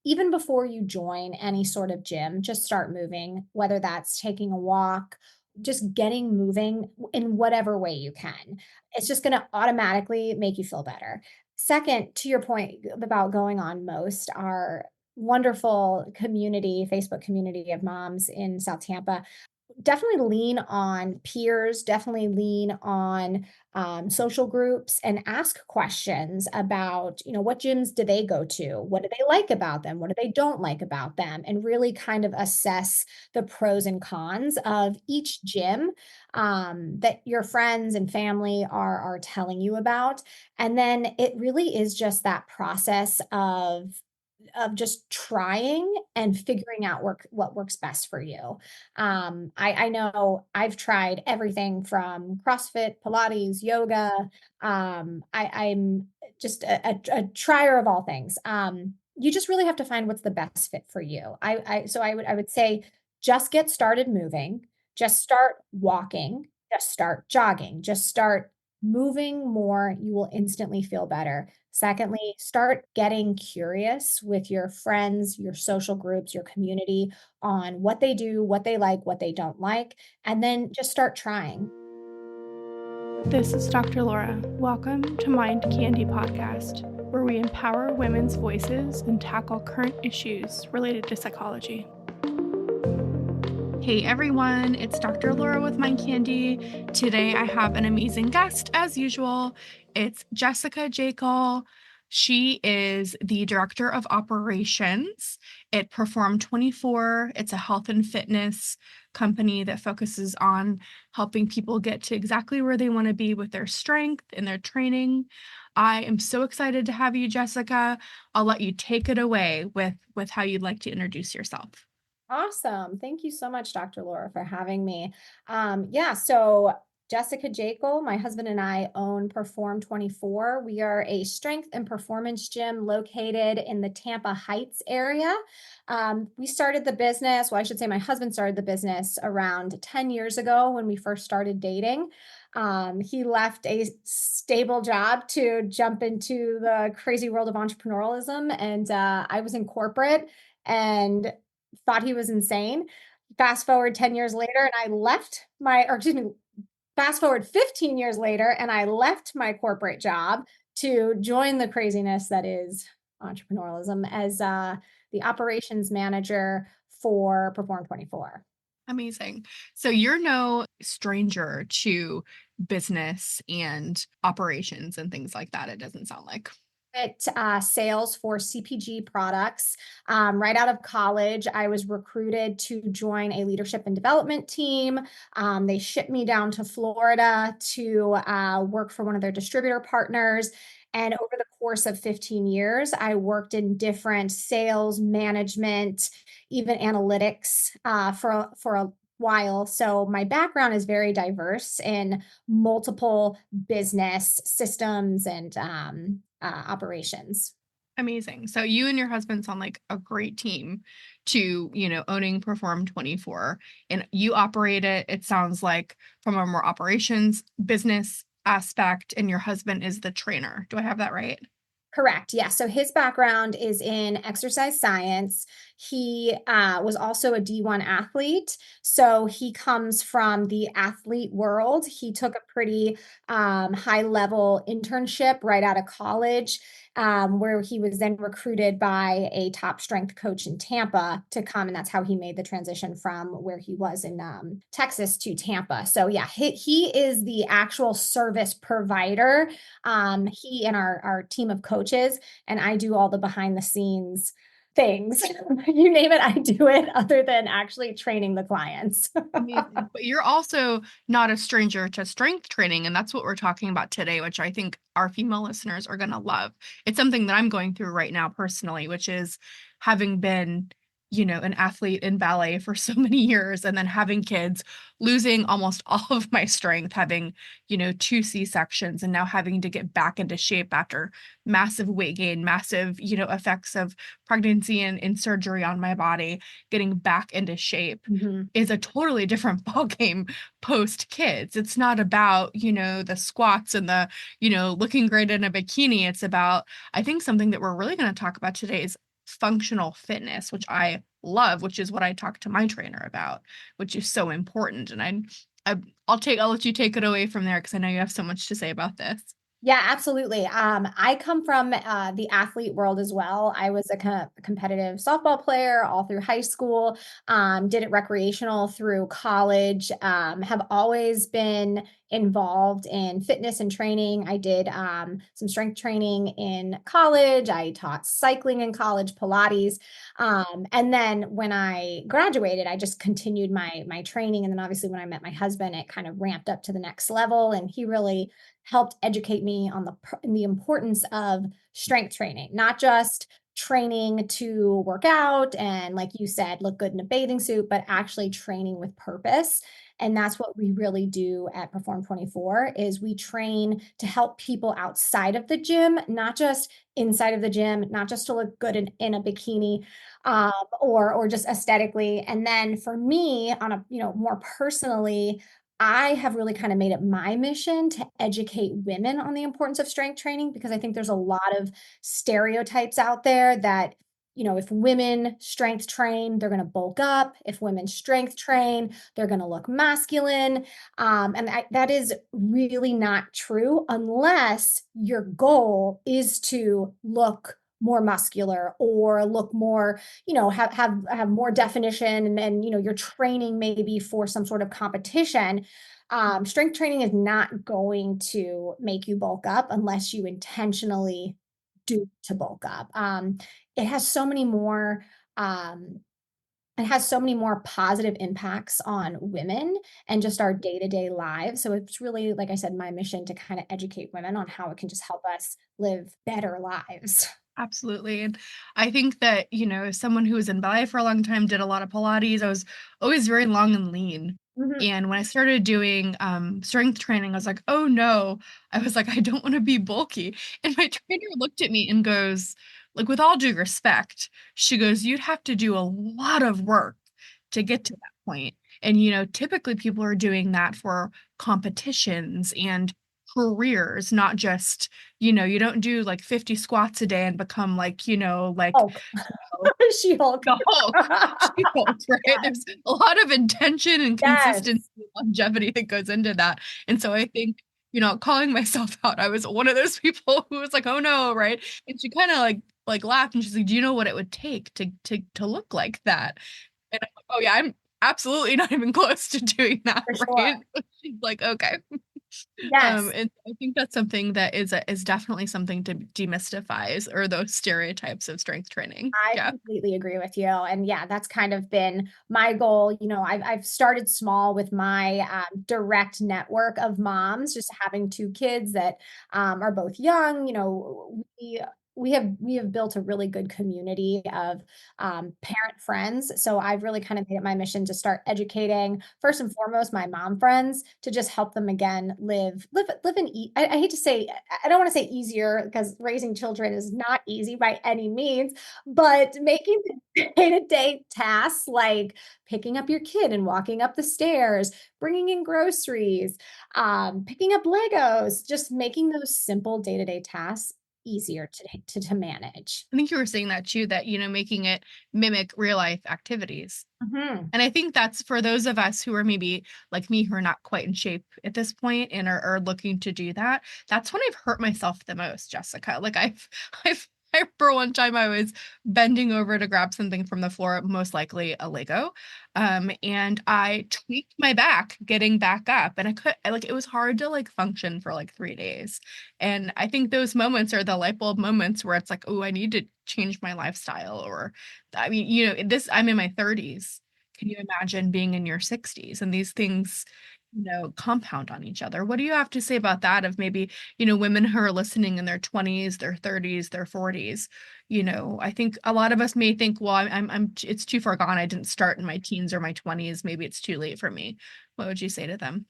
even before you join any sort of gym, just start moving, whether that's taking a walk, just getting moving in whatever way you can. It's just going to automatically make you feel better. Second, to your point about going on most, our wonderful community, Facebook community of moms in South Tampa, definitely lean on peers, definitely lean on social groups and ask questions about, what gyms do they go to? What do they like about them? What do they don't like about them? And really kind of assess the pros and cons of each gym that your friends and family are telling you about. And then it really is just that process of just trying and figuring out what works best for you. I know I've tried everything from CrossFit, Pilates, yoga. I'm just a trier of all things. You just really have to find what's the best fit for you. I would say just get started moving, just start walking, just start jogging, just start moving more. You will instantly feel better. Secondly, start getting curious with your friends, your social groups, your community on what they do, what they like, what they don't like, and then just start trying. This is Dr. Laura. Welcome to Mind Candy Podcast, where we empower women's voices and tackle current issues related to psychology. Hey everyone, it's Dr. Laura with Mind Candy. Today I have an amazing guest as usual. It's Jessica Jaeckel. She is the Director of Operations at Perform 24. It's a health and fitness company that focuses on helping people get to exactly where they want to be with their strength and their training. I am so excited to have you, Jessica. I'll let you take it away with how you'd like to introduce yourself. Awesome. Thank you so much, Dr. Laura, for having me. So Jessica Jaeckel, my husband and I own Perform 24. We are a strength and performance gym located in the Tampa Heights area. We started the business, well, I should say my husband started the business around 10 years ago when we first started dating. He left a stable job to jump into the crazy world of entrepreneurialism, and I was in corporate and thought he was insane. Fast forward 10 years later, and I left fast forward 15 years later, and I left my corporate job to join the craziness that is entrepreneurialism as the operations manager for Perform 24. Amazing. So you're no stranger to business and operations and things like that, it doesn't sound like. Sales for CPG products. Right out of college, I was recruited to join a leadership and development team. They shipped me down to Florida to work for one of their distributor partners. And over the course of 15 years, I worked in different sales, management, even analytics for a while. So my background is very diverse in multiple business systems and operations. Amazing. So you and your husband sound like a great team to, owning Perform 24. And you operate it, it sounds like, from a more operations business aspect, and your husband is the trainer. Do I have that right? Correct. Yeah. So his background is in exercise science. He was also a D1 athlete. So he comes from the athlete world. He took a pretty high level internship right out of college, where he was then recruited by a top strength coach in Tampa to come. And that's how he made the transition from where he was in Texas to Tampa. So, yeah, he is the actual service provider. He and our team of coaches, and I do all the behind the scenes things. You name it, I do it, other than actually training the clients. Amazing. But you're also not a stranger to strength training, and that's what we're talking about today, which I think our female listeners are going to love. It's something that I'm going through right now personally, which is having been, an athlete in ballet for so many years and then having kids, losing almost all of my strength, having, 2 C-sections, and now having to get back into shape after massive weight gain, massive, effects of pregnancy and surgery on my body, getting back into shape Mhm. is a totally different ballgame post kids. It's not about, the squats and the, looking great in a bikini. It's about, I think something that we're really going to talk about today is functional fitness, which I love, which is what I talk to my trainer about, which is so important. And I'll let you take it away from there because I know you have so much to say about this. Yeah, absolutely. I come from the athlete world as well. I was a competitive softball player all through high school, did it recreational through college, have always been involved in fitness and training. I did some strength training in college. I taught cycling in college, Pilates. And then when I graduated, I just continued my training. And then obviously when I met my husband, it kind of ramped up to the next level. And he really helped educate me on the importance of strength training, not just training to work out and, like you said, look good in a bathing suit, but actually training with purpose. And that's what we really do at Perform 24 is we train to help people outside of the gym, not just inside of the gym, not just to look good in a bikini, or just aesthetically. And then for me, on a more personally, I have really kind of made it my mission to educate women on the importance of strength training because I think there's a lot of stereotypes out there that, if women strength train, they're going to bulk up. If women strength train, they're going to look masculine. That is really not true unless your goal is to look more muscular or look more, have more definition, and you're training maybe for some sort of competition. Strength training is not going to make you bulk up unless you intentionally do to bulk up. It has so many more um, it has so many more positive impacts on women and just our day-to-day lives. So it's really, like I said, my mission to kind of educate women on how it can just help us live better lives. Absolutely. And I think that, as someone who was in ballet for a long time, did a lot of Pilates, I was always very long and lean. Mhm. And when I started doing strength training, I was like, oh no, I was like, I don't want to be bulky. And my trainer looked at me and goes, like, with all due respect, she goes, you'd have to do a lot of work to get to that point. And, typically people are doing that for competitions and careers, not just you don't do like 50 squats a day and become like, Hulk. know, She-Hulk. the Hulk. She-Hulk, right? Yes, There's a lot of intention and consistency yes, and longevity that goes into that. And so I think, calling myself out, I was one of those people who was like, oh no, right? And she kind of like laughed and she's like, do you know what it would take to look like that? And I'm like, oh yeah, I'm absolutely not even close to doing that, for sure. right? She's like, okay. Yes. And I think that's something that is definitely something to demystify or those stereotypes of strength training. I Yeah. completely agree with you. And yeah, that's kind of been my goal. I've started small with my direct network of moms, just having two kids that are both young. We have built a really good community of parent friends. So I've really kind of made it my mission to start educating first and foremost my mom friends to just help them again live and eat. I hate to say, I don't want to say easier because raising children is not easy by any means, but making the day-to-day tasks like picking up your kid and walking up the stairs, bringing in groceries, picking up Legos, just making those simple day-to-day tasks easier to manage. I think you were saying that too, that, making it mimic real life activities. Mhm. And I think that's for those of us who are maybe like me, who are not quite in shape at this point and are looking to do that. That's when I've hurt myself the most, Jessica. Like I remember one time I was bending over to grab something from the floor, most likely a Lego. And I tweaked my back getting back up and it was hard to like function for like 3 days. And I think those moments are the light bulb moments where it's like, oh, I need to change my lifestyle. Or I mean, I'm in my 30s. Can you imagine being in your 60s and these things, compound on each other? What do you have to say about that of maybe, women who are listening in their 20s, their 30s, their 40s? I think a lot of us may think, well, it's too far gone. I didn't start in my teens or my 20s. Maybe it's too late for me. What would you say to them?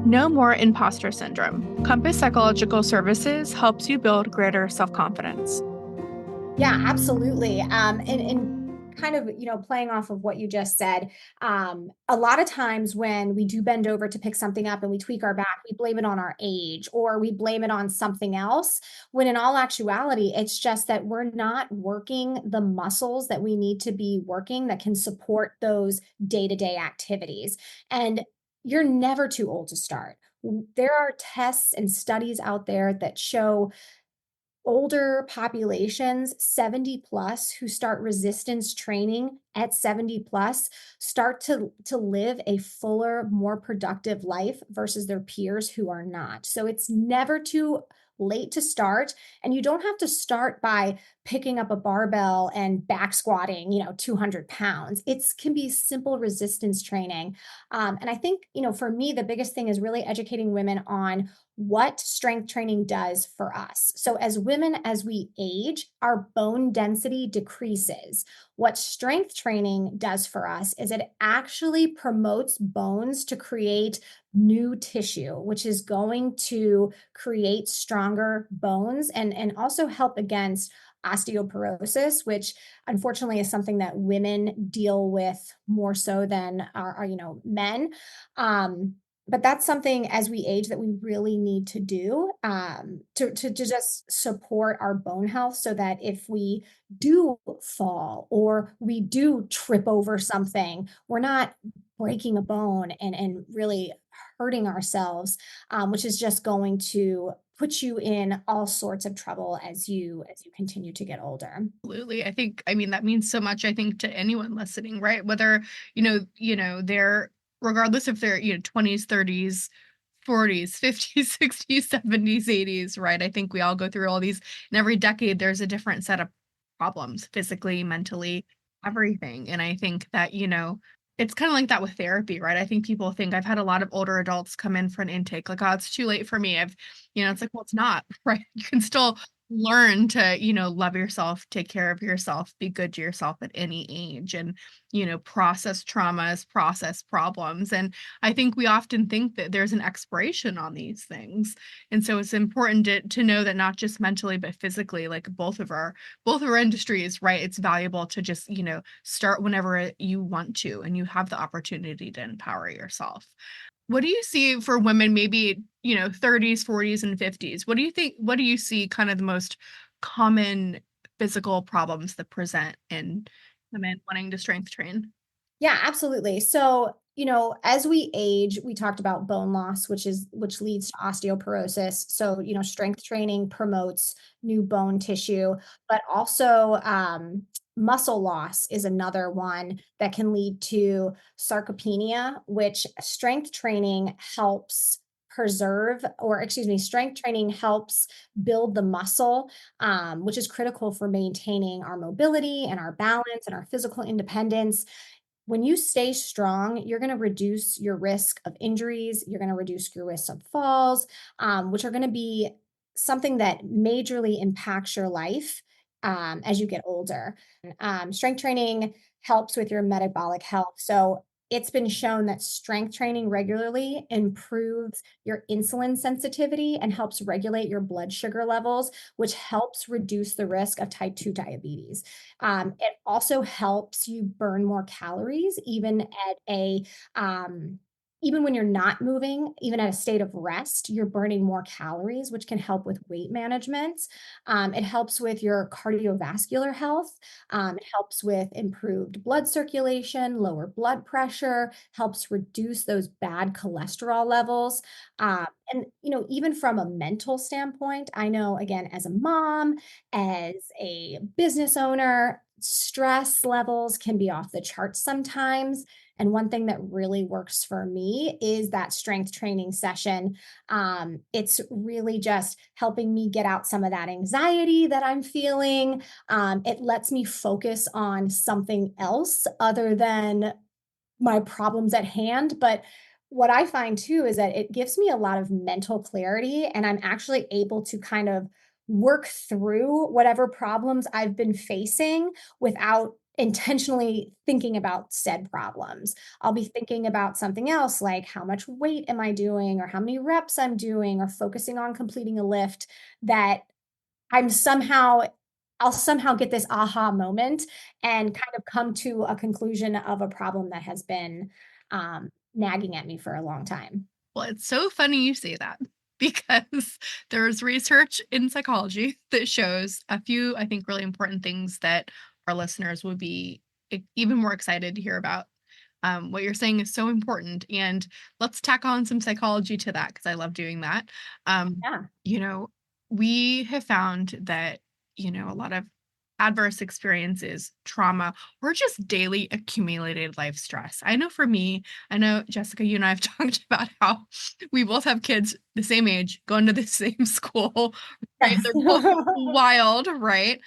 No more imposter syndrome. Compass Psychological Services helps you build greater self confidence. Yeah, absolutely. And kind of, playing off of what you just said, a lot of times when we do bend over to pick something up and we tweak our back, we blame it on our age or we blame it on something else. When in all actuality, it's just that we're not working the muscles that we need to be working that can support those day to day activities. And you're never too old to start. There are tests and studies out there that show older populations, 70 plus, who start resistance training at 70 plus, start to live a fuller, more productive life versus their peers who are not. So it's never too late to start, and you don't have to start by picking up a barbell and back squatting 200 pounds. It's can be simple resistance training. And I think for me the biggest thing is really educating women on what strength training does for us. So, as women, as we age, our bone density decreases. What strength training does for us is it actually promotes bones to create new tissue, which is going to create stronger bones and also help against osteoporosis, which unfortunately is something that women deal with more so than our men. But that's something as we age that we really need to do, to just support our bone health so that if we do fall or we do trip over something, we're not breaking a bone and really hurting ourselves, which is just going to put you in all sorts of trouble as you continue to get older. Absolutely. I mean, that means so much, I think, to anyone listening, right? Whether, they're regardless if they're, 20s, 30s, 40s, 50s, 60s, 70s, 80s, right? I think we all go through all these, and every decade there's a different set of problems, physically, mentally, everything. And I think that, it's kind of like that with therapy, right? I think people think I've had a lot of older adults come in for an intake, like, oh, it's too late for me. It's like, well, it's not, right? You can still learn to, love yourself, take care of yourself, be good to yourself at any age and, process traumas, process problems. And I think we often think that there's an expiration on these things. And so it's important to know that not just mentally, but physically, like both of our industries, right? It's valuable to just, start whenever you want to and you have the opportunity to empower yourself. What do you see for women, maybe, 30s, 40s, and 50s? What do you see kind of the most common physical problems that present in women wanting to strength train? Yeah, absolutely. So, as we age, we talked about bone loss, which leads to osteoporosis. So, strength training promotes new bone tissue, but also muscle loss is another one that can lead to sarcopenia, which strength training helps preserve, or excuse me, strength training helps build the muscle, which is critical for maintaining our mobility and our balance and our physical independence. When you stay strong, you're going to reduce your risk of injuries. You're going to reduce your risk of falls, which are going to be something that majorly impacts your life as you get older. Strength training helps with your metabolic health. So it's been shown that strength training regularly improves your insulin sensitivity and helps regulate your blood sugar levels, which helps reduce the risk of type 2 diabetes. It also helps you burn more calories, um, even when you're not moving, even at a state of rest, you're burning more calories, which can help with weight management. It helps with your cardiovascular health. It helps with improved blood circulation, lower blood pressure, helps reduce those bad cholesterol levels. And even from a mental standpoint, I know again, as a mom, as a business owner, stress levels can be off the charts sometimes. And one thing that really works for me is that strength training session. It's really just helping me get out some of that anxiety that I'm feeling. It lets me focus on something else other than my problems at hand. But what I find too is that it gives me a lot of mental clarity, and I'm actually able to kind of work through whatever problems I've been facing without intentionally thinking about said problems. I'll be thinking about something else like how much weight am I doing, or how many reps I'm doing, or focusing on completing a lift that I'm somehow I'll somehow get this aha moment and kind of come to a conclusion of a problem that has been nagging at me for a long time. Well, it's so funny you say that because there's research in psychology that shows a few, I think, really important things that our listeners would be even more excited to hear about. What you're saying is so important. And let's tack on some psychology to that because I love doing that. Um, Yeah. you know, we have found that, a lot of adverse experiences, trauma, or just daily accumulated life stress. I know for me, I know Jessica, you and I have talked about how we both have kids the same age, going to the same school, right? Yes. They're both wild, right?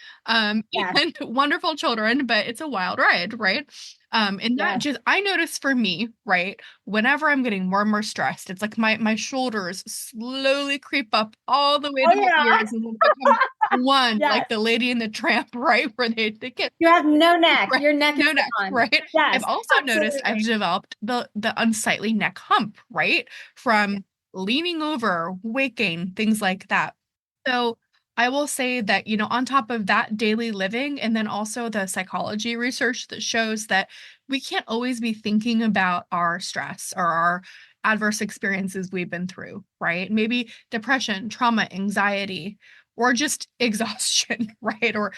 Yes. And wonderful children, but it's a wild ride, right? And that Yes. just I notice for me, right, whenever I'm getting more and more stressed, it's like my shoulders slowly creep up all the way Oh to my yeah. ears and then become one, Yes. like the Lady and the Tramp, right, where they get You have no neck. right, Your neck is no neck, gone. right? I've Yes, also noticed I've absolutely. developed the unsightly neck hump, right, Yeah. from leaning over, waking, things like that. So, I will say that, on top of that daily living and then also the psychology research that shows that we can't always be thinking about our stress or our adverse experiences we've been through, right? Maybe depression, trauma, anxiety, or just exhaustion, right? Or,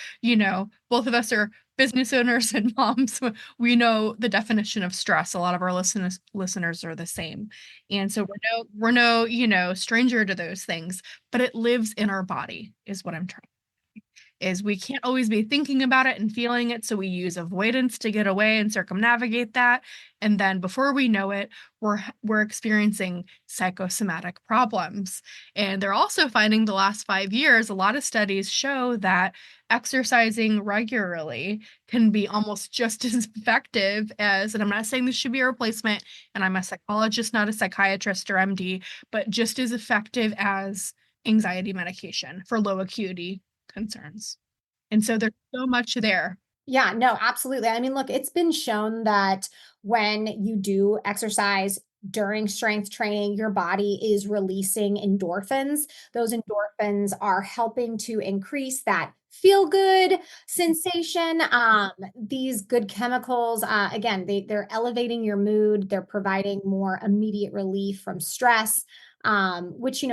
both of us are business owners and moms. We know the definition of stress. A lot of our listeners are the same. And so we're no, stranger to those things, but it lives in our body is what I'm trying is we can't always be thinking about it and feeling it, so we use avoidance to get away and circumnavigate that, and then before we know it, we're experiencing psychosomatic problems. And they're also finding the last 5 years, a lot of studies show that exercising regularly can be almost just as effective as, and I'm not saying this should be a replacement, and I'm a psychologist, not a psychiatrist or MD, but just as effective as anxiety medication for low acuity concerns. And so there's so much there. Yeah, no, absolutely. I mean, look, it's been shown that when you do exercise during strength training, your body is releasing endorphins. Those endorphins are helping to increase that feel good sensation. These good chemicals, again, they're elevating your mood, they're providing more immediate relief from stress, which,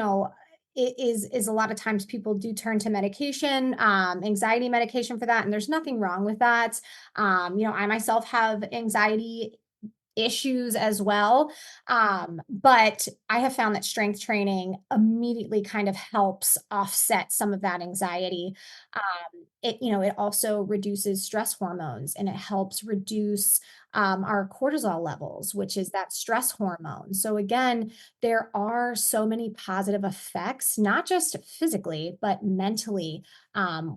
it is a lot of times people do turn to medication, anxiety medication for that, and there's nothing wrong with that. I myself have anxiety issues as well. But I have found that strength training immediately kind of helps offset some of that anxiety. It also reduces stress hormones and it helps reduce our cortisol levels, which is that stress hormone. So again, there are so many positive effects, not just physically, but mentally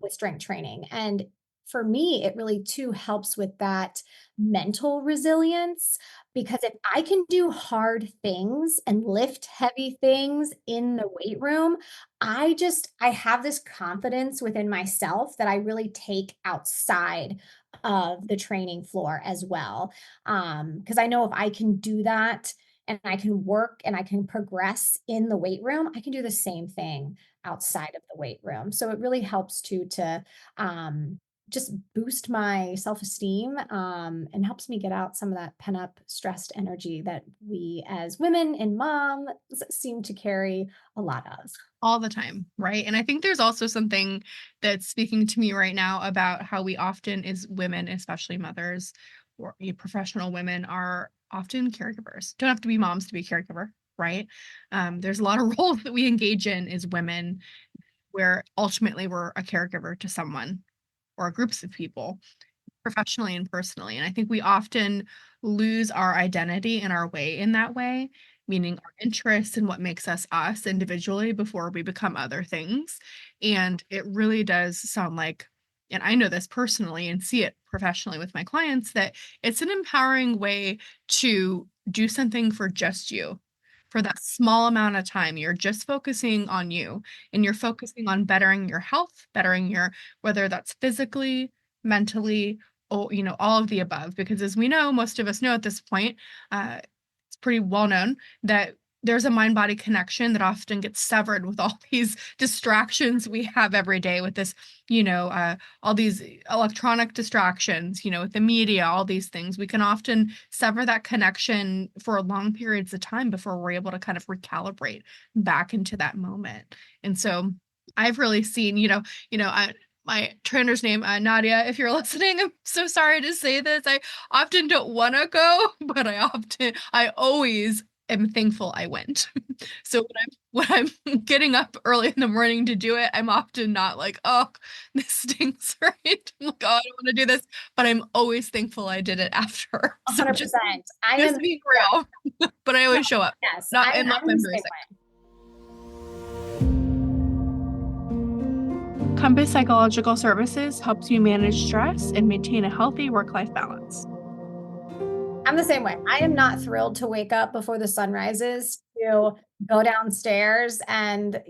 with strength training. And for me, it really too helps with that mental resilience because if I can do hard things and lift heavy things in the weight room, I have this confidence within myself that I really take outside of the training floor as well. Because I know if I can do that and I can work and I can progress in the weight room, I can do the same thing outside of the weight room. So it really helps to um just boost my self-esteem, and helps me get out some of that pent-up stressed energy that we as women and moms seem to carry a lot of. All the time, right? And I think there's also something that's speaking to me right now about how we often, as women, especially mothers or professional women, are often caregivers. Don't have to be moms to be a caregiver, right? There's a lot of roles that we engage in as women where ultimately we're a caregiver to someone or groups of people professionally and personally. And I think we often lose our identity and our way in that way, meaning our interests and what makes us individually before we become other things. And it really does sound like, and I know this personally and see it professionally with my clients, that it's an empowering way to do something for just you. For that small amount of time, you're just focusing on you and you're focusing on bettering your health, bettering your, whether that's physically, mentally, all of the above, because as we know, most of us know at this point, it's pretty well known that there's a mind body connection that often gets severed with all these distractions we have every day with this, all these electronic distractions, with the media, all these things. We can often sever that connection for long periods of time before we're able to kind of recalibrate back into that moment. And so I've really seen, my trainer's name, Nadia, if you're listening, I'm so sorry to say this. I often don't want to go, but I always am thankful I went. So when I'm getting up early in the morning to do it, I'm often not like, oh, this stinks, right? I'm like, oh, I don't want to do this, but I'm always thankful I did it after. So just 100%. I just am, being yeah, real, but I no, always show up. yes, Not unless I'm the I'm very same sick. way. Compass Psychological Services helps you manage stress and maintain a healthy work-life balance. I'm the same way. I am not thrilled to wake up before the sun rises to go downstairs and,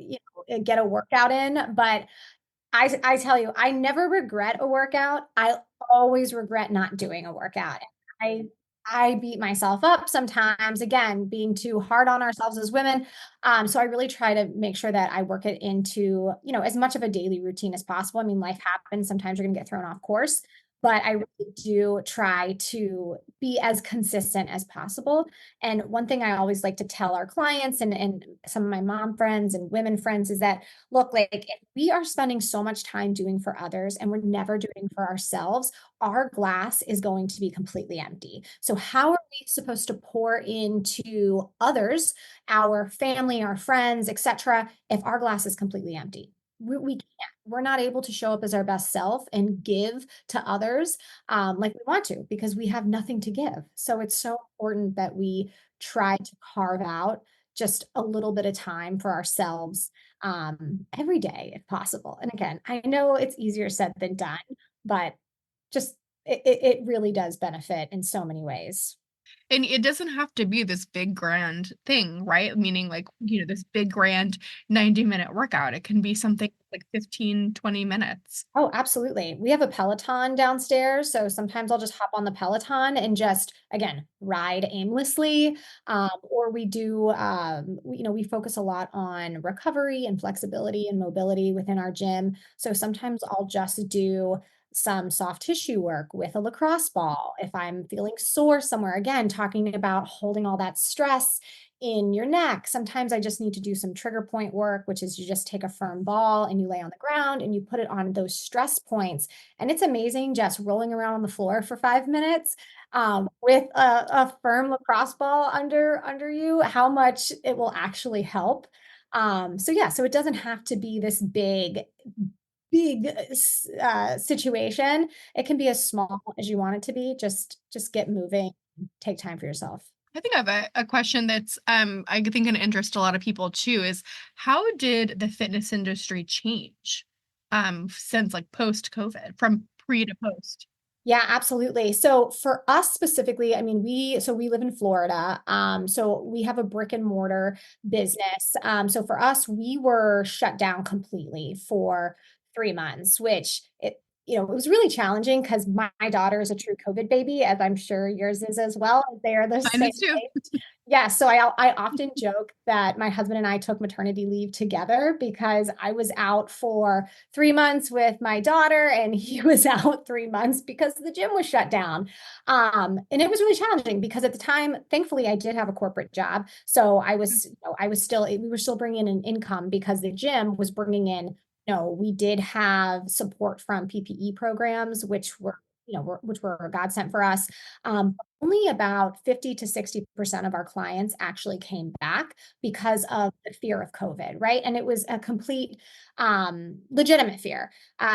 get a workout in, but I tell you, I never regret a workout. I always regret not doing a workout. I I beat myself up sometimes, again, being too hard on ourselves as women. So I really try to make sure that I work it into, as much of a daily routine as possible. I mean, life happens. Sometimes you're gonna get thrown off course, but I really do try to be as consistent as possible. And one thing I always like to tell our clients and some of my mom friends and women friends is that, look, like, if we are spending so much time doing for others and we're never doing for ourselves, our glass is going to be completely empty. So how are we supposed to pour into others, our family, our friends, etc., if our glass is completely empty? We can't. We're not able to show up as our best self and give to others like we want to because we have nothing to give. So it's so important that we try to carve out just a little bit of time for ourselves every day if possible. And again, I know it's easier said than done, but just it really does benefit in so many ways. And it doesn't have to be this big grand thing, right? Meaning like, this big grand 90-minute workout. It can be something like 15, 20 minutes. Oh, absolutely. We have a Peloton downstairs, so sometimes I'll just hop on the Peloton and just, again, ride aimlessly. Or we do, we focus a lot on recovery and flexibility and mobility within our gym. So sometimes I'll just do some soft tissue work with a lacrosse ball. If I'm feeling sore somewhere, again, talking about holding all that stress in your neck. Sometimes I just need to do some trigger point work, which is you just take a firm ball and you lay on the ground and you put it on those stress points. And it's amazing just rolling around on the floor for 5 minutes with a firm lacrosse ball under you, how much it will actually help. So yeah, so it doesn't have to be this big situation. It can be as small as you want it to be. Just get moving, take time for yourself. I think I have a question that's I think gonna interest a lot of people too is how did the fitness industry change since like post COVID from pre to post? Yeah, absolutely. So for us specifically, I mean, we live in Florida. So we have a brick and mortar business. So for us, we were shut down completely for 3 months, which it was really challenging because my daughter is a true COVID baby, as I'm sure yours is as well. They are the Mine same is too. age. Yeah, so I often joke that my husband and I took maternity leave together because I was out for 3 months with my daughter, and he was out 3 months because the gym was shut down. And it was really challenging because at the time, thankfully, I did have a corporate job, so I was still we were still bringing in an income because the gym was bringing in. No, we did have support from PPE programs, which were a godsend for us. Only about 50 to 60% of our clients actually came back because of the fear of COVID, right? And it was a complete legitimate fear.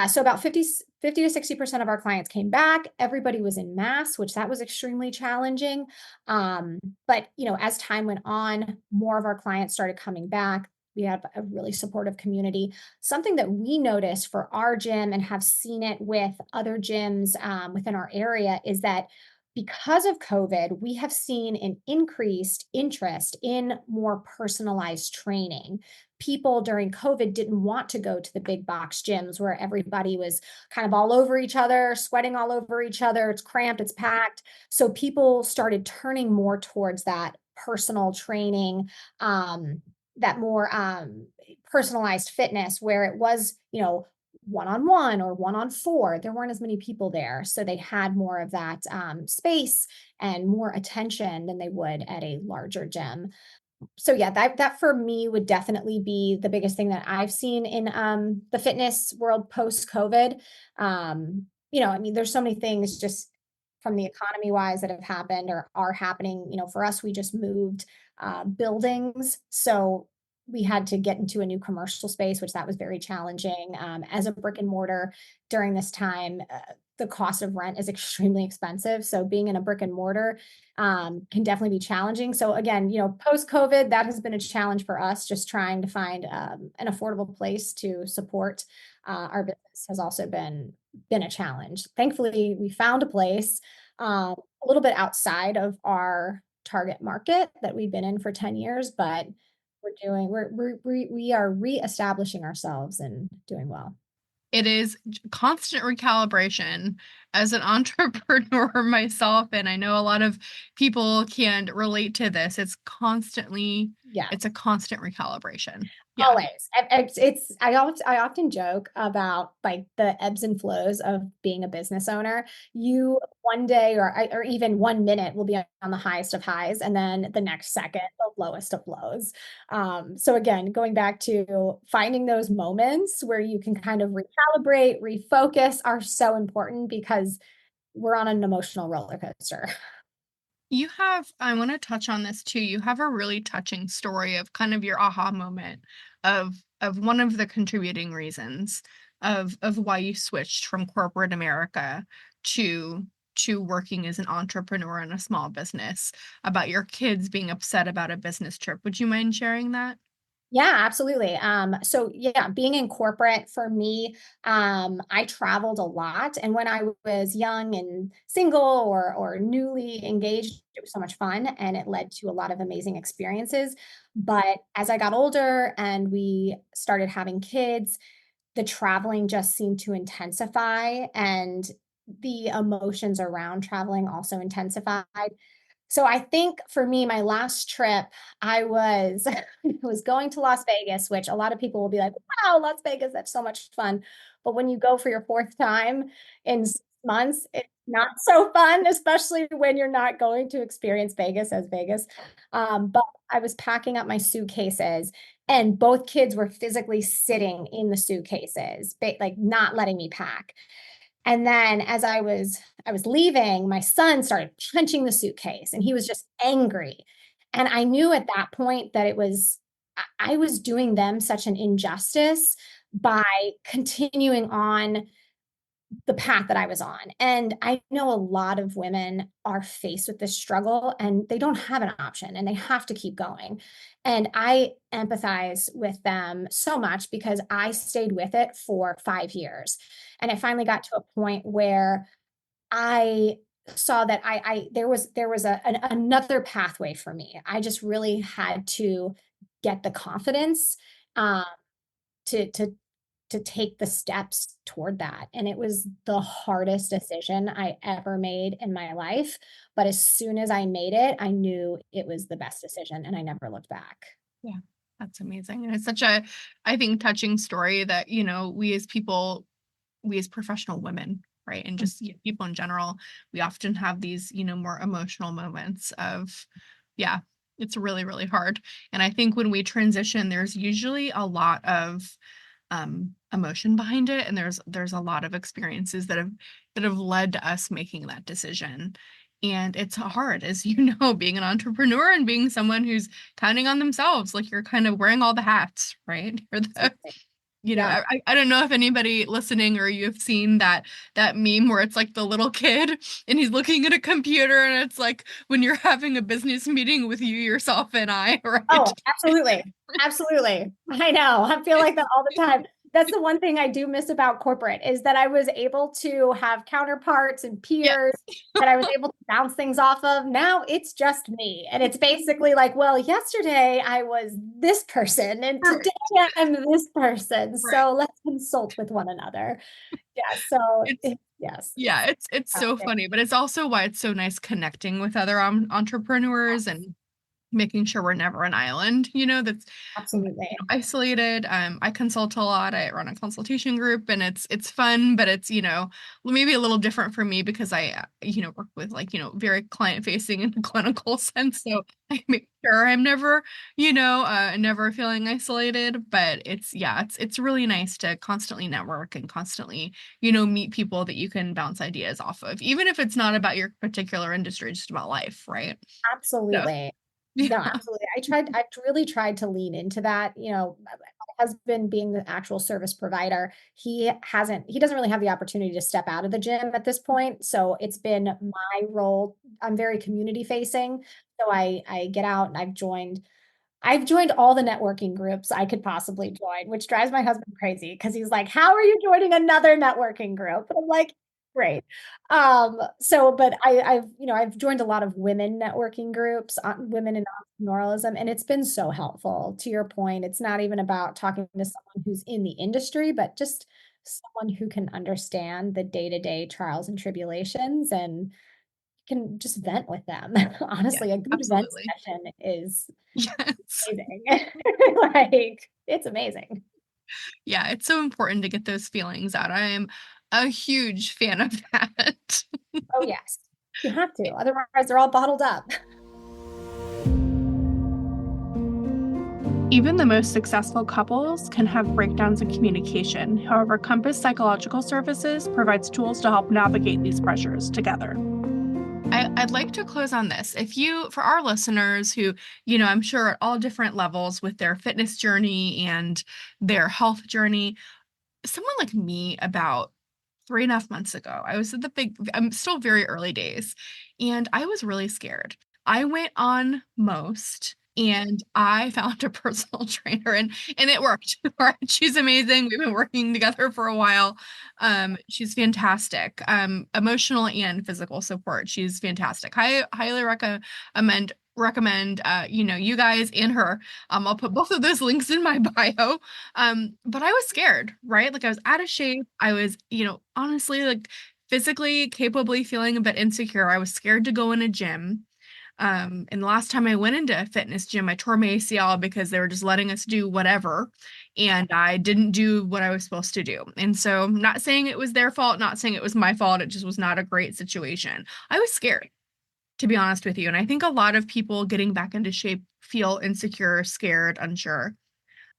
So about 50 to 60% of our clients came back. Everybody was in mass, which that was extremely challenging. But as time went on, more of our clients started coming back. We have a really supportive community. Something that we noticed for our gym and have seen it with other gyms within our area is that because of COVID, we have seen an increased interest in more personalized training. People during COVID didn't want to go to the big box gyms where everybody was kind of all over each other, sweating all over each other. It's cramped, it's packed. So people started turning more towards that personal training, that more personalized fitness where it was, one on one or one on four. There weren't as many people there. So they had more of that space and more attention than they would at a larger gym. So yeah, that for me would definitely be the biggest thing that I've seen in the fitness world post COVID. I mean, there's so many things just from the economy wise that have happened or are happening. For us, we just moved buildings, so we had to get into a new commercial space, which that was very challenging. As a brick and mortar during this time, the cost of rent is extremely expensive. So being in a brick and mortar can definitely be challenging. So again, post COVID, that has been a challenge for us. Just trying to find an affordable place to support our business has also been a challenge. Thankfully, we found a place a little bit outside of our target market that we've been in for 10 years, but we are reestablishing ourselves and doing well. It is constant recalibration as an entrepreneur myself, and I know a lot of people can relate to this. Yeah. It's a constant recalibration. Yeah. Always. I often joke about like the ebbs and flows of being a business owner. You one day or even 1 minute will be on the highest of highs, and then the next second the lowest of lows. So again, going back to finding those moments where you can kind of recalibrate, refocus are so important because we're on an emotional roller coaster. I want to touch on this too. You have a really touching story of kind of your aha moment of one of the contributing reasons of why you switched from corporate America to working as an entrepreneur in a small business, about your kids being upset about a business trip. Would you mind sharing that? Yeah, absolutely. So yeah, being in corporate for me, I traveled a lot. And when I was young and single or newly engaged, it was so much fun and it led to a lot of amazing experiences. But as I got older and we started having kids, the traveling just seemed to intensify and the emotions around traveling also intensified. So I think for me, my last trip, I was was going to Las Vegas, which a lot of people will be like, "Wow, Las Vegas, that's so much fun." But when you go for your fourth time in 6 months, it's not so fun, especially when you're not going to experience Vegas as Vegas. But I was packing up my suitcases, and both kids were physically sitting in the suitcases, like not letting me pack. And then as I was leaving, my son started punching the suitcase and he was just angry. And I knew at that point that I was doing them such an injustice by continuing on the path that I was on. And I know a lot of women are faced with this struggle and they don't have an option and they have to keep going. And I empathize with them so much because I stayed with it for 5 years. And I finally got to a point where I saw that there was another pathway for me. I just really had to get the confidence um, to take the steps toward that. And it was the hardest decision I ever made in my life. But as soon as I made it, I knew it was the best decision and I never looked back. Yeah, that's amazing. And it's such a, I think, touching story that, we as people, we as professional women, right? And just people in general, we often have these, more emotional moments of, yeah, it's really, really hard. And I think when we transition, there's usually a lot of emotion behind it. And there's a lot of experiences that have led to us making that decision. And it's hard, as being an entrepreneur and being someone who's counting on themselves, like you're kind of wearing all the hats, right? You're the Absolutely. Yeah. I don't know if anybody listening or you've seen that meme where it's like the little kid and he's looking at a computer and it's like when you're having a business meeting with you, yourself, and I, Oh, right? absolutely. Absolutely. I know. I feel like that all the time. That's the one thing I do miss about corporate is that I was able to have counterparts and Yeah. peers that I was able to bounce things off of. Now it's just me. And it's basically like, well, yesterday I was this person and today Right. I'm this person. Right. So let's consult with one another. Yeah. So It's yes, yeah, it's so challenging. funny, but it's also why it's so nice connecting with other entrepreneurs Yes. and making sure we're never an island, that's Absolutely. isolated. I consult a lot. I run a consultation group, and it's fun, but it's maybe a little different for me because I work with like very client facing in a clinical sense. So I make sure I'm never never feeling isolated. But it's really nice to constantly network and constantly meet people that you can bounce ideas off of, even if it's not about your particular industry, just about life, right? So Absolutely. yeah, No, absolutely. I really tried to lean into that. My husband being the actual service provider, he doesn't really have the opportunity to step out of the gym at this point. So it's been my role. I'm very community facing. So I get out and I've joined all the networking groups I could possibly join, which drives my husband crazy because he's like, "How are you joining another networking group?" And I'm like, "Great." But I've joined a lot of women networking groups, women in entrepreneurialism, and it's been so helpful. To your point, it's not even about talking to someone who's in the industry, but just someone who can understand the day-to-day trials and tribulations and can just vent with them. yeah, Honestly, a good vent absolutely. session is Yes. amazing. Like, it's amazing. Yeah, it's so important to get those feelings out. I am a huge fan of that. Oh, yes. You have to, otherwise they're all bottled up. Even the most successful couples can have breakdowns in communication. However, Compass Psychological Services provides tools to help navigate these pressures together. I'd like to close on this. For our listeners who, I'm sure at all different levels with their fitness journey and their health journey, someone like me about 3.5 months ago, I'm still very early days, and I was really scared. I went on Most and I found a personal trainer, and it worked. Right? She's amazing. We've been working together for a while. She's fantastic. Emotional and physical support. She's fantastic. I highly recommend you guys and her. I'll put both of those links in my bio. But I was scared, right? Like I was out of shape. I was, honestly, like physically capably feeling a bit insecure. I was scared to go in a gym. And the last time I went into a fitness gym, I tore my ACL because they were just letting us do whatever. And I didn't do what I was supposed to do. And so I'm not saying it was their fault, not saying it was my fault. It just was not a great situation. I was scared, to be honest with you. And I think a lot of people getting back into shape feel insecure, scared, unsure.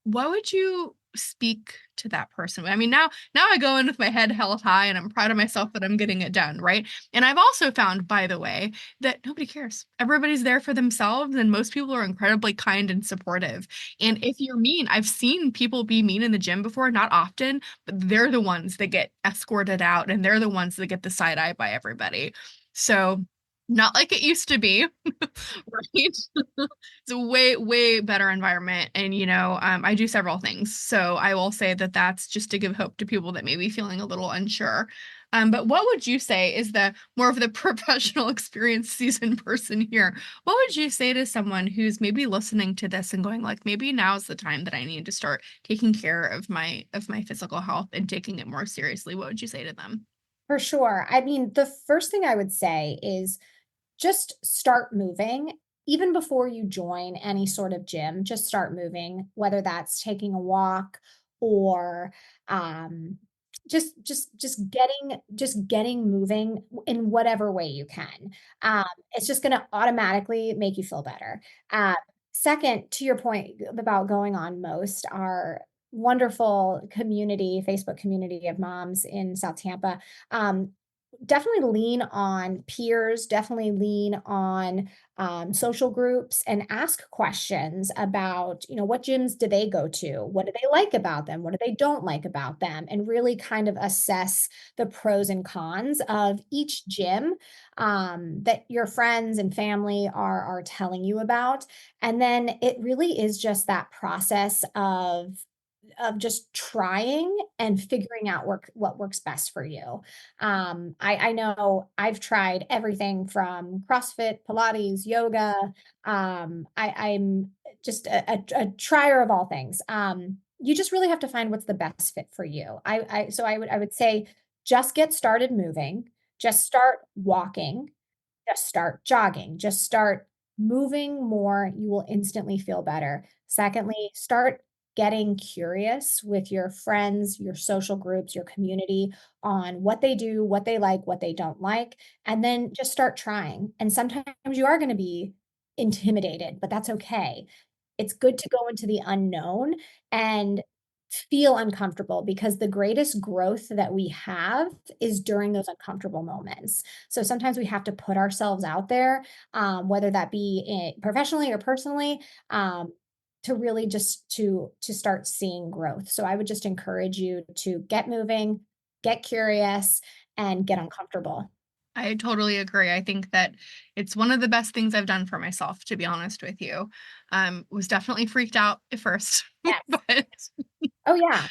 What would you speak to that person? I mean, now I go in with my head held high and I'm proud of myself that I'm getting it done, right? And I've also found, by the way, that nobody cares. Everybody's there for themselves and most people are incredibly kind and supportive. And if you're mean, I've seen people be mean in the gym before, not often, but they're the ones that get escorted out and they're the ones that get the side eye by everybody. So, not like it used to be, right? It's a way, way better environment. And, I do several things. So I will say that that's just to give hope to people that may be feeling a little unsure. But what would you say is the more of the professional experience seasoned person here? What would you say to someone who's maybe listening to this and going like, maybe now's the time that I need to start taking care of my physical health and taking it more seriously? What would you say to them? For sure. I mean, the first thing I would say is just start moving. Even before you join any sort of gym, just start moving, whether that's taking a walk or um, just getting moving in whatever way you can. It's just going to automatically make you feel better. Uh, Second, to your point about going on Most, our wonderful community, Facebook community of moms in South Tampa. Um, Definitely lean on peers, definitely lean on social groups and ask questions about, what gyms do they go to? What do they like about them? What do they don't like about them? And really kind of assess the pros and cons of each gym that your friends and family are telling you about. And then it really is just that process of just trying and figuring out what works best for you. I know I've tried everything from CrossFit, Pilates, yoga. I'm just a trier of all things. You just really have to find what's the best fit for you. I would say just get started moving, just start walking, just start jogging, just start moving more, you will instantly feel better. Secondly, start getting curious with your friends, your social groups, your community on what they do, what they like, what they don't like, and then just start trying. And sometimes you are going to be intimidated, but that's okay. It's good to go into the unknown and feel uncomfortable because the greatest growth that we have is during those uncomfortable moments. So sometimes we have to put ourselves out there, whether that be professionally or personally, to really just to start seeing growth. So I would just encourage you to get moving, get curious, and get uncomfortable. I totally agree. I think that it's one of the best things I've done for myself, to be honest with you. Was definitely freaked out at first, Yes. but Oh yeah.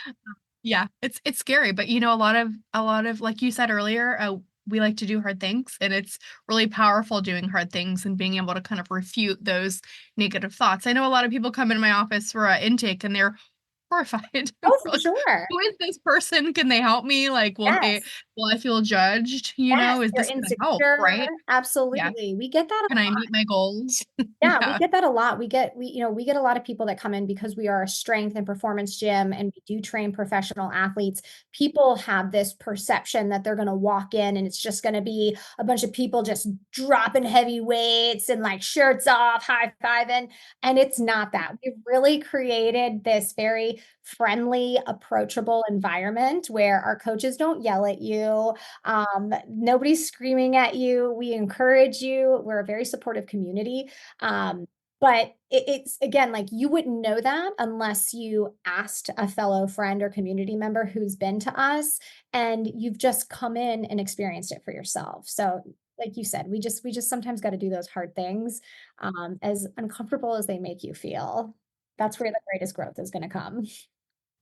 yeah, it's scary. But a lot of like you said earlier, we like to do hard things, and it's really powerful doing hard things and being able to kind of refute those negative thoughts. I know a lot of people come in my office for a intake and they're horrified. We're Oh, for like, sure. "Who is this person? Can they help me? Like, Yes. will I feel judged? Yes. Is You're this gonna help?" insecure. Right? Yeah. Absolutely. We get that. Can I meet my goals? Yeah, we Yeah. get that a lot. We get a lot of people that come in because we are a strength and performance gym and we do train professional athletes. People have this perception that they're going to walk in and it's just going to be a bunch of people just dropping heavy weights and like shirts off, high-fiving, and it's not that. We've really created this very friendly, approachable environment where our coaches don't yell at you. Nobody's screaming at you. We encourage you. We're a very supportive community. But it's again, like you wouldn't know that unless you asked a fellow friend or community member who's been to us and you've just come in and experienced it for yourself. So like you said, we just sometimes got to do those hard things, as uncomfortable as they make you feel. That's where the greatest growth is going to come.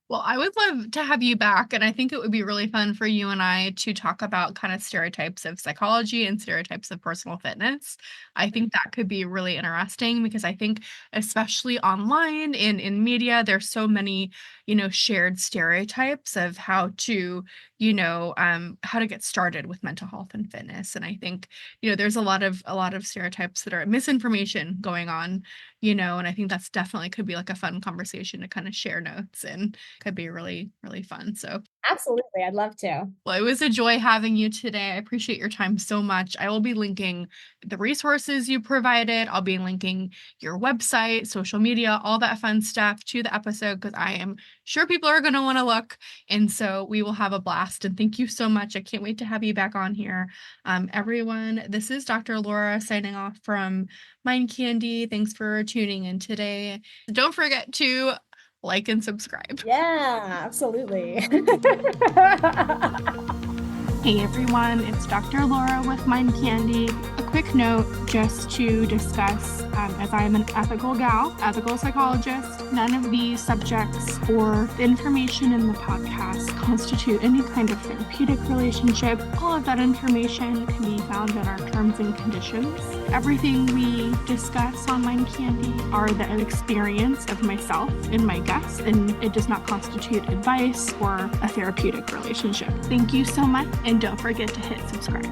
Well, I would love to have you back, and I think it would be really fun for you and I to talk about kind of stereotypes of psychology and stereotypes of personal fitness. I think that could be really interesting because I think, especially online in media, there's so many, shared stereotypes of how to get started with mental health and fitness. And I think, there's a lot of stereotypes that are misinformation going on, and I think that's definitely could be like a fun conversation to kind of share notes and could be really, really fun. So, Absolutely. I'd love to. well, it was a joy having you today. I appreciate your time so much. I will be linking the resources you provided. I'll be linking your website, social media, all that fun stuff to the episode because I am sure people are going to want to look. And so we will have a blast. And thank you so much. I can't wait to have you back on here. Everyone, this is Dr. Laura signing off from Mind Candy. Thanks for tuning in today. Don't forget to like and subscribe. Yeah, absolutely. Hey everyone, it's Dr. Laura with Mind Candy. A quick note just to discuss, as I am an ethical gal, ethical psychologist, none of these subjects or the information in the podcast constitute any kind of therapeutic relationship. All of that information can be found in our terms and conditions. Everything we discuss on Mind Candy are the experience of myself and my guests, and it does not constitute advice or a therapeutic relationship. Thank you so much, and don't forget to hit subscribe.